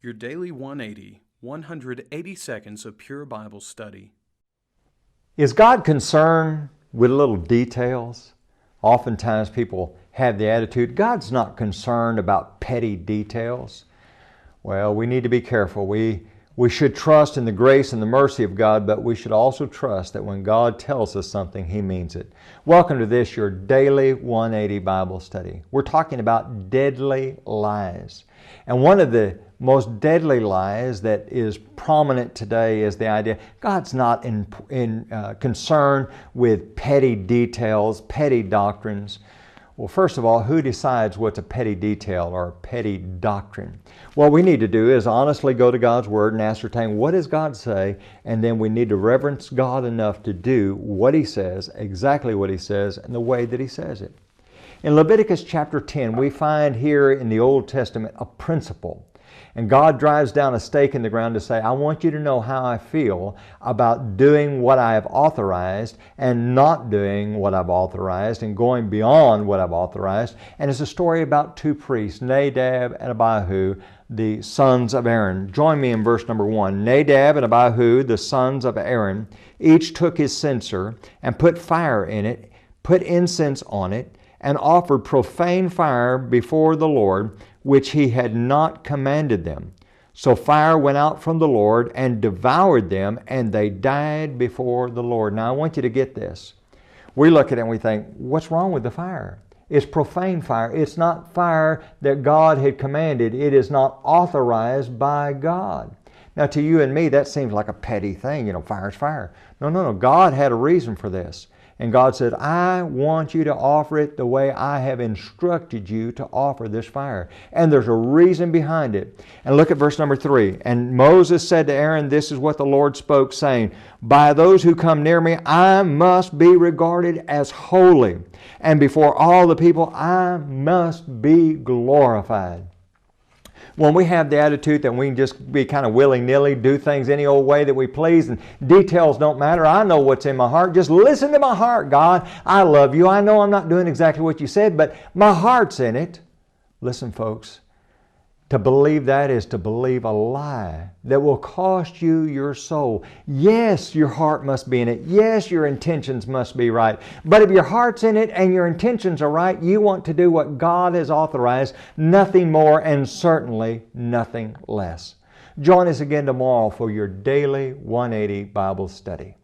Your Daily 180, 180 seconds of pure Bible study. Is God concerned with little details? Oftentimes people have the attitude, God's not concerned about petty details. Well, we need to be careful. We should trust in the grace and the mercy of God, but we should also trust that when God tells us something, He means it. Welcome to this, your Daily 180 Bible study. We're talking about deadly lies. And one of the most deadly lies that is prominent today is the idea God's not concerned with petty details, petty doctrines. Well, first of all, who decides what's a petty detail or a petty doctrine? What we need to do is honestly go to God's Word and ascertain what does God say, and then we need to reverence God enough to do what He says, exactly what He says, and the way that He says it. In Leviticus chapter 10, we find here in the Old Testament a principle. And God drives down a stake in the ground to say, I want you to know how I feel about doing what I have authorized and not doing what I've authorized and going beyond what I've authorized. And it's a story about two priests, Nadab and Abihu, the sons of Aaron. Join me in verse number 1. Nadab and Abihu, the sons of Aaron, each took his censer and put fire in it, put incense on it, and offered profane fire before the Lord, which He had not commanded them. So fire went out from the Lord and devoured them, and they died before the Lord. Now I want you to get this. We look at it and we think, what's wrong with the fire? It's profane fire. It's not fire that God had commanded. It is not authorized by God. Now to you and me, that seems like a petty thing. Fire's fire. No. God had a reason for this. And God said, I want you to offer it the way I have instructed you to offer this fire. And there's a reason behind it. And look at verse number 3. And Moses said to Aaron, this is what the Lord spoke, saying, by those who come near me, I must be regarded as holy. And before all the people, I must be glorified. When we have the attitude that we can just be kind of willy-nilly, do things any old way that we please, and details don't matter, I know what's in my heart, just listen to my heart, God. I love you. I know I'm not doing exactly what you said, but my heart's in it. Listen, folks, to believe that is to believe a lie that will cost you your soul. Yes, your heart must be in it. Yes, your intentions must be right. But if your heart's in it and your intentions are right, you want to do what God has authorized, nothing more and certainly nothing less. Join us again tomorrow for your Daily 180 Bible study.